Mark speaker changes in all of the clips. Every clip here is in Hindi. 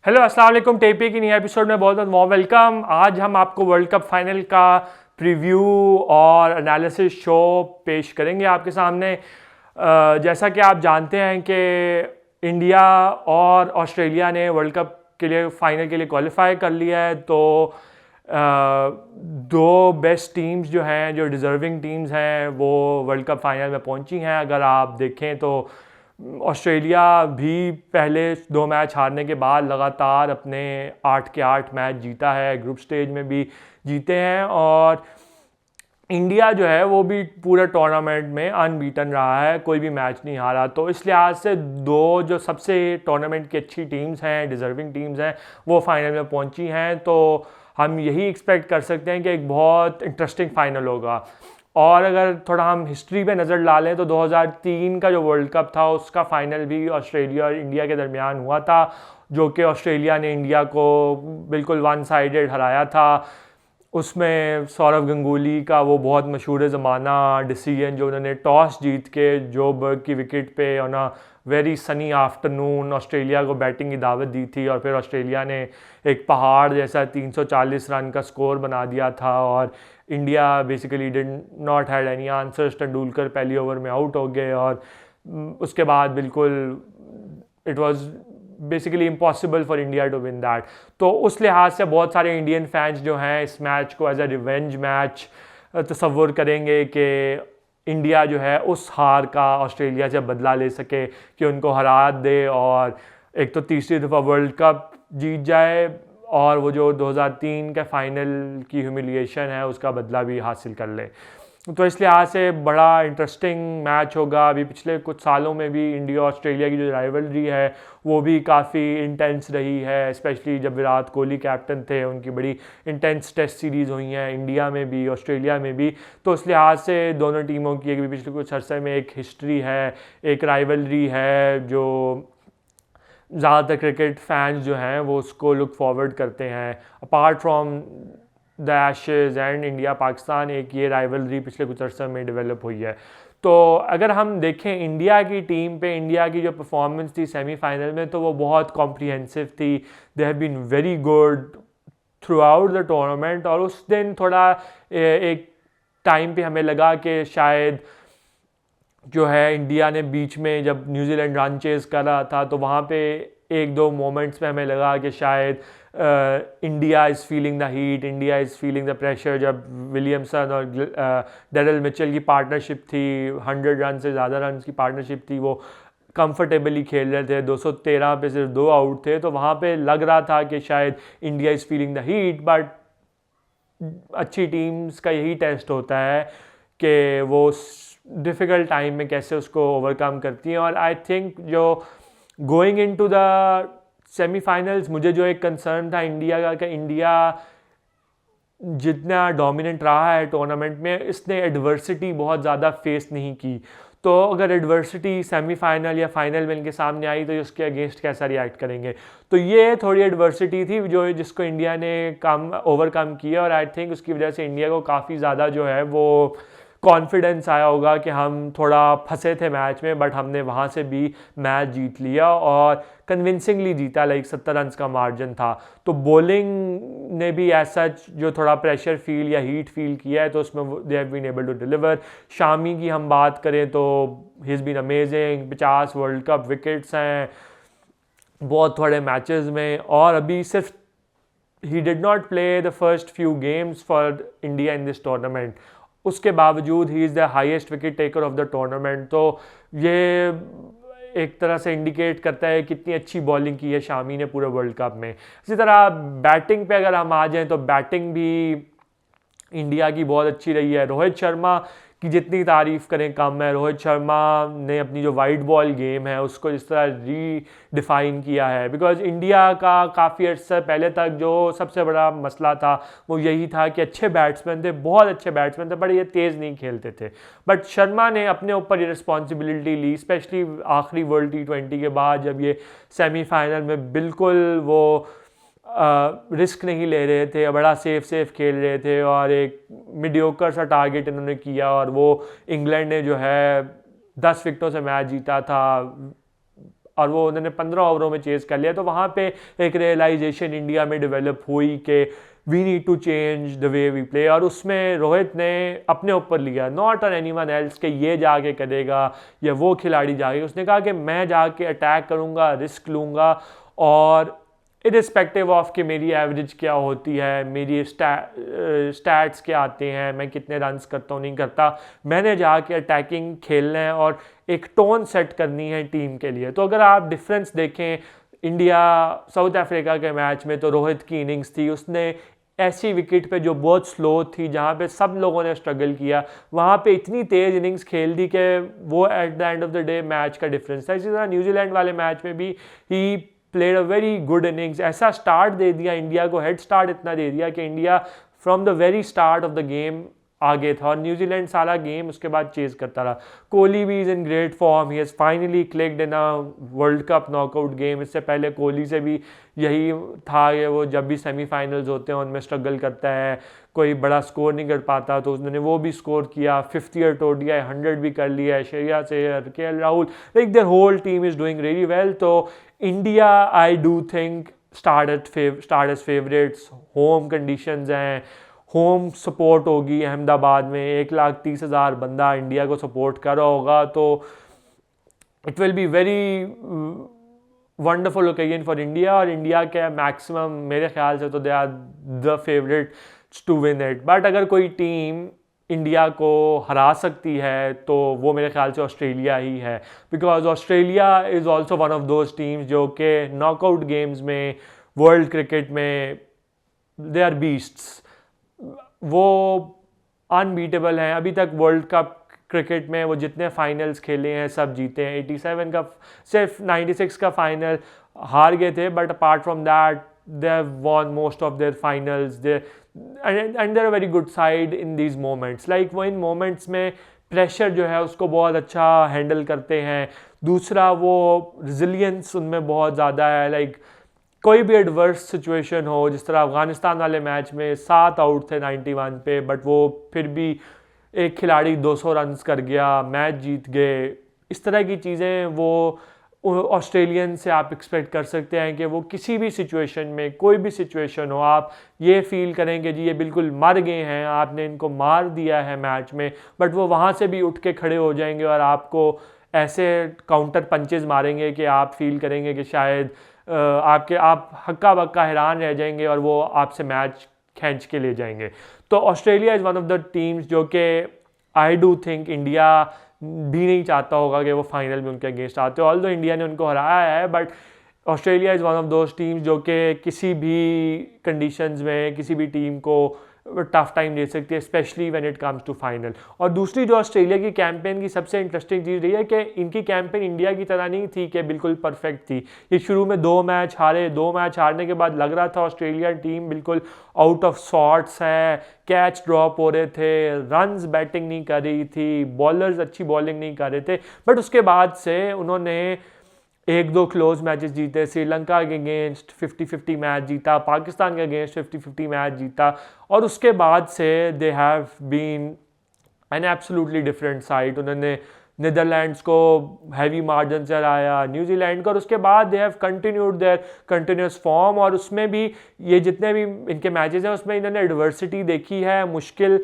Speaker 1: हेलो अस्सलाम वालेकुम। टेपी की नई एपिसोड में बहुत बहुत वार्म वेलकम। आज हम आपको वर्ल्ड कप फाइनल का प्रीव्यू और एनालिसिस शो पेश करेंगे आपके सामने। जैसा कि आप जानते हैं कि इंडिया और ऑस्ट्रेलिया ने वर्ल्ड कप के लिए फाइनल के लिए क्वालिफाई कर लिया है, तो दो बेस्ट टीम्स जो हैं, जो डिज़र्विंग टीम्स हैं, वो वर्ल्ड कप फाइनल में पहुंची हैं। अगर आप देखें तो ऑस्ट्रेलिया भी पहले 2 मैच हारने के बाद लगातार अपने 8 के 8 मैच जीता है, ग्रुप स्टेज में भी जीते हैं, और इंडिया जो है वो भी पूरे टूर्नामेंट में अनबीटन रहा है, कोई भी मैच नहीं हारा। तो इस लिहाज से दो जो सबसे टूर्नामेंट की अच्छी टीम्स हैं, डिज़र्विंग टीम्स हैं, वो फाइनल में पहुंची हैं। तो हम यही एक्सपेक्ट कर सकते हैं कि एक बहुत इंटरेस्टिंग फाइनल होगा। और अगर थोड़ा हम हिस्ट्री पे नज़र डालें तो 2003 का जो वर्ल्ड कप था उसका फाइनल भी ऑस्ट्रेलिया और इंडिया के दरमियान हुआ था, जो कि ऑस्ट्रेलिया ने इंडिया को बिल्कुल वन साइडेड हराया था। उसमें सौरव गंगुली का वो बहुत मशहूर ज़माना डिसीजन, जो उन्होंने टॉस जीत के जो बर्ग की विकेट पे on a very Sunny afternoon Australia को बैटिंग की दावत दी थी, और फिर ऑस्ट्रेलिया ने एक पहाड़ जैसा 340 रन का स्कोर बना दिया था, और India basically did not had any answers. Tendulkar पहली ओवर में आउट हो गए, और उसके बाद बिल्कुल it was basically impossible for India to win that. तो उस लिहाज से बहुत सारे इंडियन फैंस जो हैं इस मैच को एज अ रिवेंज मैच तस्वुर करेंगे कि इंडिया जो है उस हार का ऑस्ट्रेलिया से बदला ले सके, कि उनको हरा दे और एक तो तीसरी दफ़ा वर्ल्ड कप जीत जाए, और वो जो 2003 के फाइनल की ह्यूमिलिएशन है उसका बदला भी हासिल कर ले। तो इस लिहाज से बड़ा इंटरेस्टिंग मैच होगा। अभी पिछले कुछ सालों में भी इंडिया ऑस्ट्रेलिया की जो राइवलरी है वो भी काफ़ी इंटेंस रही है, स्पेशली जब विराट कोहली कैप्टन थे, उनकी बड़ी इंटेंस टेस्ट सीरीज़ हुई हैं इंडिया में भी ऑस्ट्रेलिया में भी। तो उस लिहाज से दोनों टीमों की भी पिछले कुछ अर्से में एक हिस्ट्री है, एक राइवलरी है, जो ज़्यादातर क्रिकेट फैंस जो हैं वो उसको लुक फॉरवर्ड करते हैं। Apart from the ashes and India Pakistan, एक ये राइवलरी पिछले कुछ अर्से में डेवलप हुई है। तो अगर हम देखें इंडिया की टीम पे, इंडिया की जो परफॉर्मेंस थी सेमीफाइनल में, तो वो बहुत कॉम्प्रिहेंसिव थी। They have been very good throughout the tournament. और उस दिन थोड़ा एक टाइम पे हमें लगा कि शायद जो है इंडिया ने बीच में जब न्यूजीलैंड रन चेज कर रहा था, तो वहाँ पे एक दो मोमेंट्स में हमें लगा कि शायद India is feeling the heat, India is feeling the pressure. जब विलियमसन और डेरिल मिचेल की पार्टनरशिप थी, 100 रन से ज़्यादा रन की पार्टनरशिप थी, वो कंफर्टेबली खेल रहे थे, 213 पे सिर्फ 2 आउट थे, तो वहाँ पे लग रहा था कि शायद India is feeling the heat. But अच्छी टीम्स का यही टेस्ट होता है कि वो डिफ़िकल्ट टाइम में कैसे उसको ओवरकम करती हैं। और आई थिंक जो गोइंग इनटू द सेमीफाइनल्स, मुझे जो एक कंसर्न था इंडिया का, कि इंडिया जितना डोमिनेंट रहा है टूर्नामेंट में, इसने एडवर्सिटी बहुत ज़्यादा फेस नहीं की। तो अगर एडवर्सिटी सेमीफाइनल या फाइनल में इनके सामने आई तो उसके अगेंस्ट कैसा रिएक्ट करेंगे। तो ये थोड़ी एडवर्सिटी थी जो जिसको इंडिया ने ओवरकम किया, और आई थिंक उसकी वजह से इंडिया को काफ़ी ज़्यादा जो है वो कॉन्फिडेंस आया होगा कि हम थोड़ा फंसे थे मैच में, बट हमने वहाँ से भी मैच जीत लिया और कन्विंसिंगली जीता। लाइक 70 रन का मार्जिन था। तो बॉलिंग ने भी ऐसा जो थोड़ा प्रेशर फील या हीट फील किया है, तो उसमें they have been able to deliver. Shami की हम बात करें तो he is been amazing, 50 world cup wickets हैं बहुत थोड़े मैचेस में, और अभी सिर्फ he did not play the first few games for India in this tournament, उसके बावजूद he is the highest wicket taker of the tournament. तो ये एक तरह से इंडिकेट करता है कितनी अच्छी बॉलिंग की है शामी ने पूरे वर्ल्ड कप में। इसी तरह बैटिंग पे अगर हम आ जाएं तो बैटिंग भी इंडिया की बहुत अच्छी रही है। रोहित शर्मा की जितनी तारीफ़ करें कम है। रोहित शर्मा ने अपनी जो वाइट बॉल गेम है उसको जिस तरह रीडिफाइन किया है, बिकॉज इंडिया का काफ़ी अर्सा पहले तक जो सबसे बड़ा मसला था वो यही था कि अच्छे बैट्समैन थे, बहुत अच्छे बैट्समैन थे, बट ये तेज़ नहीं खेलते थे। बट शर्मा ने अपने ऊपर ये रिस्पॉन्सिबिलिटी ली, स्पेशली आखिरी वर्ल्ड T20 के बाद, जब ये सेमीफाइनल में बिल्कुल वो रिस्क नहीं ले रहे थे, बड़ा सेफ खेल रहे थे, और एक मीडियोकर सा टारगेट इन्होंने किया, और वो इंग्लैंड ने जो है 10 विकेटों से मैच जीता था। और वो उन्होंने 15 ओवरों में चेज़ कर लिया। तो वहाँ पे एक रियलाइजेशन इंडिया में डेवलप हुई कि we need to change the way we play, और उसमें रोहित ने अपने ऊपर लिया, नॉट ऑन एनीवन एल्स कि ये जाके करेगा या वो खिलाड़ी जाके। उसने कहा कि मैं जाके अटैक करूँगा, रिस्क लूँगा, और इरिस्पेक्टिव ऑफ कि मेरी एवरेज क्या होती है, मेरी स्टैट्स क्या आते हैं, मैं कितने रन्स करता हूँ नहीं करता, मैंने जाके अटैकिंग खेलना है और एक टोन सेट करनी है टीम के लिए। तो अगर आप डिफरेंस देखें इंडिया साउथ अफ्रीका के मैच में, तो रोहित की इनिंग्स थी, उसने ऐसी विकेट पे जो बहुत स्लो थी, जहाँ पे सब लोगों ने स्ट्रगल किया, वहाँ पे इतनी तेज़ इनिंग्स खेल दी कि वो at the end of the day match का डिफरेंस था। इसी तरह न्यूजीलैंड वाले मैच में भी he played a very good innings, ऐसा स्टार्ट दे दिया इंडिया को, हेड स्टार्ट इतना दे दिया कि India from the very start of the game आगे था, और न्यूजीलैंड सारा गेम उसके बाद चेज करता रहा। कोहली भी is in great form, he has finally clicked in a world cup knockout game. इससे पहले कोहली से भी यही था कि वो जब भी सेमीफाइनल्स होते हैं उनमें स्ट्रगल करता है, कोई बड़ा स्कोर नहीं कर पाता, तो उसने वो भी स्कोर किया, 50 ईयर ODI 100 भी कर लिया है, Shreyas Iyer, KL Rahul, like their whole team is doing really well. तो India I do think start as favourites, home conditions हैं, होम सपोर्ट होगी अहमदाबाद में, 1,30,000 बंदा इंडिया को सपोर्ट कर रहा होगा, तो it will be very wonderful occasion for India. और इंडिया के मैक्सिमम मेरे ख्याल से तो they are the favourites to win it. But अगर कोई टीम इंडिया को हरा सकती है तो वो मेरे ख्याल से ऑस्ट्रेलिया ही है, because Australia is also one of those teams जो कि नॉकआउट गेम्स में, वर्ल्ड क्रिकेट में दे आर बीस्ट्स, वो अनबीटेबल हैं। अभी तक वर्ल्ड कप क्रिकेट में वो जितने फाइनल्स खेले हैं सब जीते हैं। 87 का, सिर्फ 96 का फाइनल हार गए थे, but apart from that they have won most of their finals, and they're a very good side in these moments. Like वो इन मोमेंट्स में प्रेशर जो है उसको बहुत अच्छा हैंडल करते हैं। दूसरा वो रिजिलियंस उनमें बहुत ज़्यादा है, लाइक कोई भी एडवर्स सिचुएशन हो, जिस तरह अफगानिस्तान वाले मैच में 7 आउट थे 91 पे, बट वो फिर भी एक खिलाड़ी 200 रन्स कर गया, मैच जीत गए। इस तरह की चीज़ें वो ऑस्ट्रेलियन से आप एक्सपेक्ट कर सकते हैं कि वो किसी भी सिचुएशन में, कोई भी सिचुएशन हो, आप ये फील करेंगे जी ये बिल्कुल मर गए हैं, आपने इनको मार दिया है मैच में, बट वो वहाँ से भी उठ के खड़े हो जाएंगे और आपको ऐसे काउंटर पंचेस मारेंगे कि आप फील करेंगे कि शायद आप हक्का बक्का हैरान रह जाएंगे और वो आपसे मैच खींच के ले जाएंगे। तो Australia is one of the teams जो कि आई डू थिंक इंडिया भी नहीं चाहता होगा कि वो फाइनल में उनके अगेंस्ट आते हो। ऑल्दो इंडिया ने उनको हराया है, but Australia is one of those teams जो कि किसी भी कंडीशंस में किसी भी टीम को टफ टाइम दे सकती है, specially when it comes to final. और दूसरी जो ऑस्ट्रेलिया की कैंपेन की सबसे इंटरेस्टिंग चीज़ रही है कि इनकी कैंपेन इंडिया की तरह नहीं थी कि बिल्कुल परफेक्ट थी। ये शुरू में 2 मैच हारे, 2 मैच हारने के बाद लग रहा था ऑस्ट्रेलिया टीम बिल्कुल आउट ऑफ सॉर्ट्स है, कैच ड्रॉप हो रहे थे, रन्स बैटिंग नहीं कर रही थी, बॉलर्स अच्छी बॉलिंग नहीं कर रहे थे, बट उसके बाद से उन्होंने 1-2 क्लोज मैचेस जीते, श्रीलंका के अगेंस्ट 50-50 मैच जीता, पाकिस्तान के अगेंस्ट 50-50 मैच जीता, और उसके बाद से they have been an absolutely different side. उन्होंने नीदरलैंड्स को हैवी मार्जिन से हराया, न्यूजीलैंड को, और उसके बाद they have continued their continuous form. और उसमें भी ये जितने भी इनके मैचेस हैं उसमें इन्होंने एडवर्सिटी देखी है, मुश्किल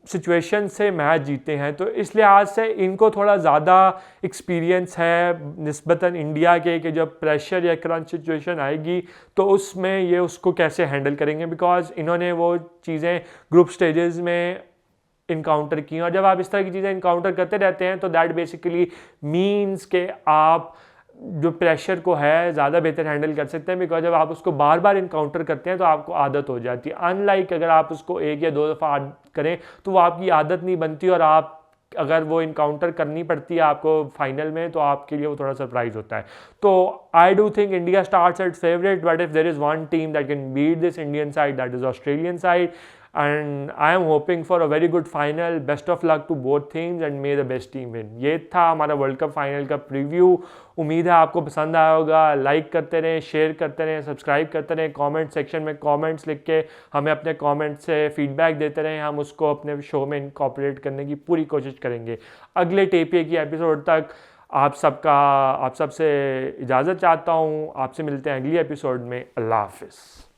Speaker 1: सिचुएशन से मैच जीते हैं। तो इस लिहाज से इनको थोड़ा ज़्यादा एक्सपीरियंस है निस्बतन इंडिया के कि जब प्रेशर या क्रंच सिचुएशन आएगी तो उसमें ये उसको कैसे हैंडल करेंगे, बिकॉज इन्होंने वो चीज़ें ग्रुप स्टेजेस में इनकाउंटर की। और जब आप इस तरह की चीज़ें इनकाउंटर करते रहते हैं तो दैट बेसिकली मीन्स के आप जो प्रेशर को है ज़्यादा बेहतर हैंडल कर सकते हैं, बिकॉज जब आप उसको बार बार इनकाउंटर करते हैं तो आपको आदत हो जाती है। अनलाइक अगर आप उसको 1 या 2 दफ़ा करें तो वो आपकी आदत नहीं बनती, और आप अगर वो इनकाउंटर करनी पड़ती है आपको फाइनल में तो आपके लिए वो थोड़ा सरप्राइज होता है। तो I do think India starts at favourite, but if there is one team that can beat this Indian side, that is Australian side, and I am hoping for a very good final. Best of luck to both teams and may the best team win. ये था हमारा वर्ल्ड कप फाइनल का प्रीव्यू। उम्मीद है आपको पसंद आया होगा। लाइक करते रहें, शेयर करते रहें, सब्सक्राइब करते रहें, कमेंट सेक्शन में कमेंट्स लिख के हमें अपने कमेंट से फीडबैक देते रहें, हम उसको अपने शो में इनकॉर्पोरेट करने की पूरी कोशिश करेंगे। अगले TPA की एपिसोड तक आप सबसे इजाज़त चाहता हूँ। आपसे मिलते हैं अगली एपिसोड में। अल्लाह हाफ़िज़।